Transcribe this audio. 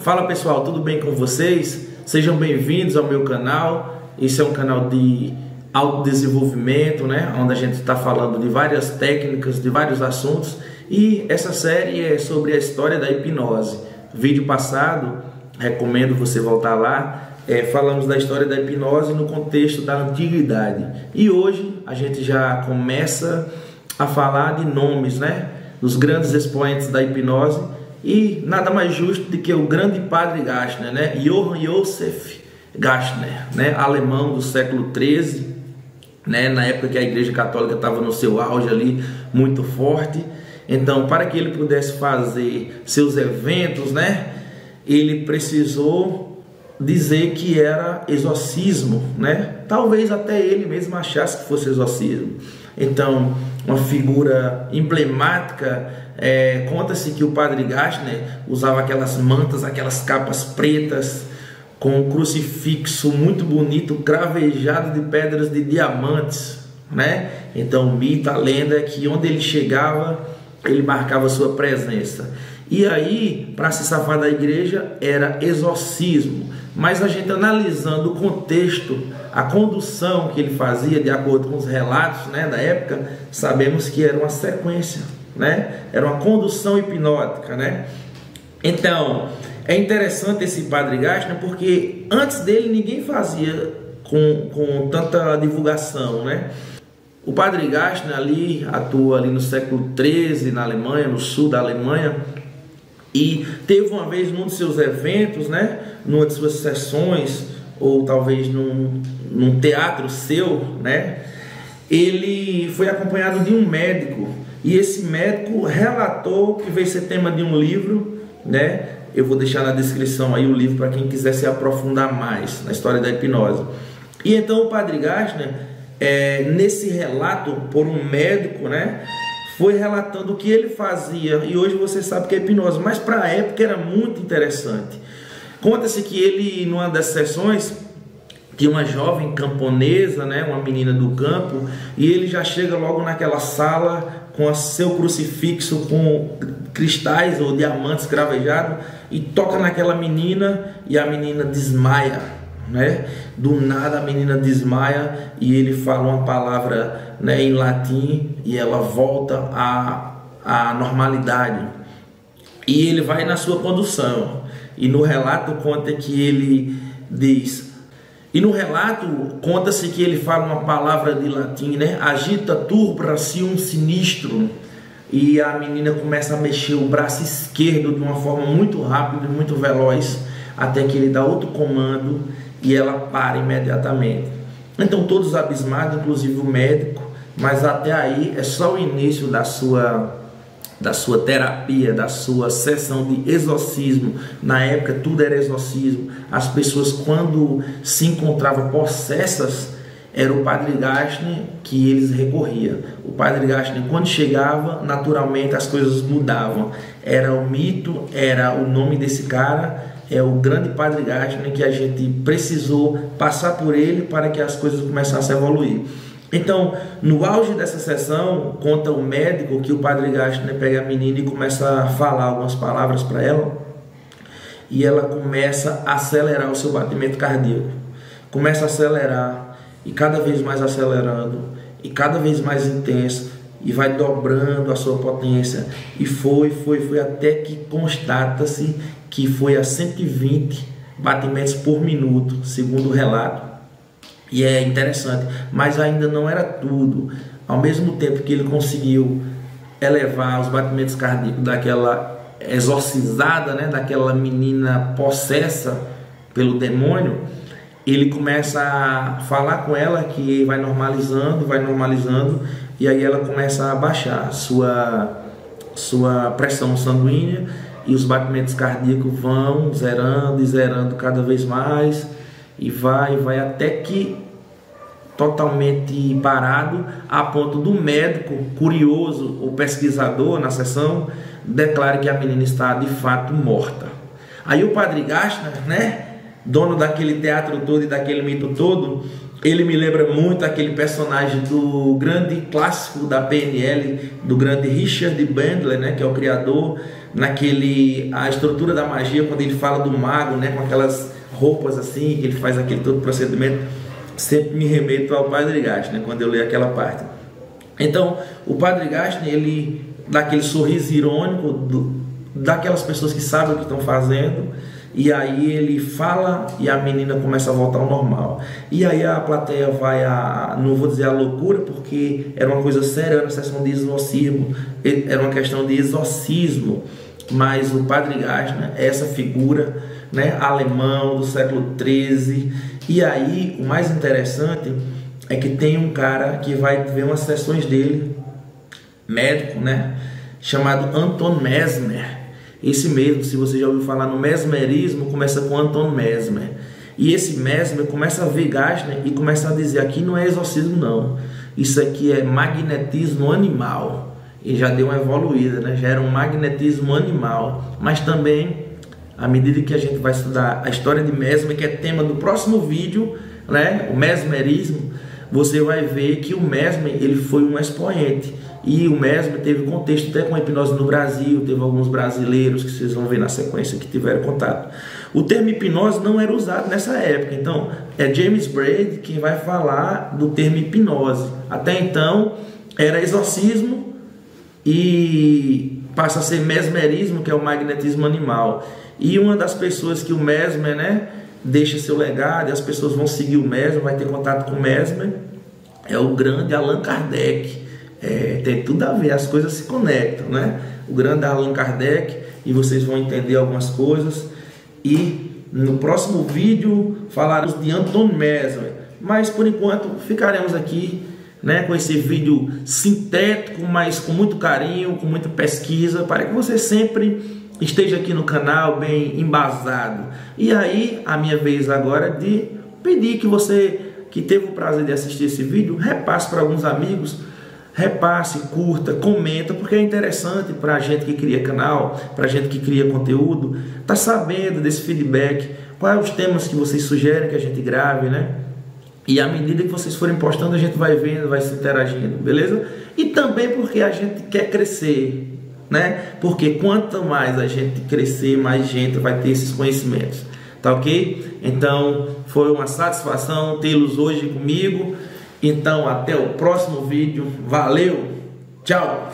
Fala pessoal, tudo bem com vocês? Sejam bem-vindos ao meu canal. Esse é um canal de autodesenvolvimento, né? Onde a gente está falando de várias técnicas, de vários assuntos. E essa série é sobre a história da hipnose. Vídeo passado, recomendo você voltar lá. Falamos da história da hipnose no contexto da antiguidade. E hoje a gente já começa a falar de nomes, né? Dos grandes expoentes da hipnose. E nada mais justo do que o grande padre Gassner, né? Johann Joseph Gassner, né? Alemão do século XIII, né? Na época que a Igreja Católica estava no seu auge ali, muito forte. Então, para que ele pudesse fazer seus eventos, né? Ele precisou dizer que era exorcismo, né? Talvez até ele mesmo achasse que fosse exorcismo. Então, uma figura emblemática. Conta-se que o padre Gassner usava aquelas mantas, aquelas capas pretas com um crucifixo muito bonito, cravejado de pedras de diamantes, né? Então o mito, a lenda é que onde ele chegava, ele marcava sua presença. E aí, para se safar da igreja, era exorcismo. Mas a gente analisando o contexto, a condução que ele fazia, de acordo com os relatos, né, da época, sabemos que era uma sequência, né? Era uma condução hipnótica, né? Então, é interessante esse padre Gassner, porque antes dele ninguém fazia com tanta divulgação, né? O padre Gassner ali atua ali no século XIII na Alemanha, no sul da Alemanha, e teve uma vez num dos seus eventos, né, numa de suas sessões, ou talvez num teatro seu, né, ele foi acompanhado de um médico. E esse médico relatou que veio ser tema de um livro, né? Eu vou deixar na descrição aí o livro para quem quiser se aprofundar mais na história da hipnose. E então o padre Gassner, nesse relato por um médico, né, foi relatando o que ele fazia. E hoje você sabe que é hipnose, mas para a época era muito interessante. Conta-se que ele, numa das sessões, tinha uma jovem camponesa, né, uma menina do campo, e ele já chega logo naquela sala com seu crucifixo com cristais ou diamantes cravejados e toca naquela menina e a menina desmaia, né? Do nada a menina desmaia e ele fala uma palavra, né, em latim e ela volta à normalidade. E ele vai na sua condução. E no relato conta que ele diz... E no relato, conta-se que ele fala uma palavra de latim, né? Agita turbracium sinistro. E a menina começa a mexer o braço esquerdo de uma forma muito rápida e muito veloz, até que ele dá outro comando e ela para imediatamente. Então todos abismados, inclusive o médico, mas até aí é só o início da sua terapia, da sua sessão de exorcismo. Na época tudo era exorcismo. As pessoas, quando se encontravam possessas, era o padre Gassner que eles recorriam. O padre Gassner, quando chegava, naturalmente as coisas mudavam. Era o mito, era o nome desse cara, é o grande padre Gassner, que a gente precisou passar por ele para que as coisas começassem a evoluir. Então, no auge dessa sessão, conta o médico que o padre Gassner pega a menina e começa a falar algumas palavras para ela, e ela começa a acelerar o seu batimento cardíaco. Começa a acelerar, e cada vez mais acelerando, e cada vez mais intenso, e vai dobrando a sua potência, e foi até que constata-se que foi a 120 batimentos por minuto, segundo o relato. E é interessante, mas ainda não era tudo. Ao mesmo tempo que ele conseguiu elevar os batimentos cardíacos daquela exorcizada, né, daquela menina possessa pelo demônio, ele começa a falar com ela que vai normalizando, e aí ela começa a baixar sua pressão sanguínea, e os batimentos cardíacos vão zerando e zerando cada vez mais, e vai até que totalmente parado, a ponto do médico curioso, o pesquisador na sessão, declara que a menina está de fato morta. Aí o padre Gassner, né, dono daquele teatro todo e daquele mito todo, ele me lembra muito aquele personagem do grande clássico da PNL, do grande Richard Bandler, né, que é o criador a estrutura da magia, quando ele fala do mago, né, com aquelas roupas assim, que ele faz aquele todo procedimento, sempre me remeto ao Padre Gastner, quando eu leio aquela parte. Então, o Padre Gastner, ele dá aquele sorriso irônico daquelas pessoas que sabem o que estão fazendo, e aí ele fala e a menina começa a voltar ao normal. E aí a plateia vai não vou dizer a loucura, porque era uma coisa séria, era uma sessão de exorcismo, era uma questão de exorcismo, mas o Padre Gastner é essa figura, né, alemão do século XIII. E aí o mais interessante é que tem um cara que vai ver umas sessões dele, médico, né, chamado Anton Mesmer. Esse mesmo, se você já ouviu falar no mesmerismo, começa com Anton Mesmer. E esse Mesmer começa a ver Gastner e começa a dizer: aqui não é exorcismo não, isso aqui é magnetismo animal. E já deu uma evoluída, né? Já era um magnetismo animal. Mas também, à medida que a gente vai estudar a história de Mesmer, que é tema do próximo vídeo, né, o mesmerismo, você vai ver que o Mesmer, ele foi um expoente. E o Mesmer teve contexto até com a hipnose no Brasil, teve alguns brasileiros que vocês vão ver na sequência que tiveram contato. O termo hipnose não era usado nessa época, então é James Braid quem vai falar do termo hipnose. Até então era exorcismo e passa a ser mesmerismo, que é o magnetismo animal. E uma das pessoas que o Mesmer, né, deixa seu legado, e as pessoas vão seguir o Mesmer, vai ter contato com o Mesmer, é o grande Allan Kardec. Tem tudo a ver, as coisas se conectam, né? O grande Allan Kardec, e vocês vão entender algumas coisas. E no próximo vídeo falaremos de Anton Mesmer, mas por enquanto ficaremos aqui, né, com esse vídeo sintético, mas com muito carinho, com muita pesquisa, para que você sempre esteja aqui no canal bem embasado. E aí, a minha vez agora de pedir que você que teve o prazer de assistir esse vídeo, repasse para alguns amigos, repasse, curta, comenta, porque é interessante para a gente que cria canal, para a gente que cria conteúdo, tá sabendo desse feedback, quais os temas que vocês sugerem que a gente grave, né? E à medida que vocês forem postando, a gente vai vendo, vai se interagindo, beleza? E também porque a gente quer crescer, né? Porque quanto mais a gente crescer, mais gente vai ter esses conhecimentos, tá ok? Então, foi uma satisfação tê-los hoje comigo. Então, até o próximo vídeo. Valeu! Tchau!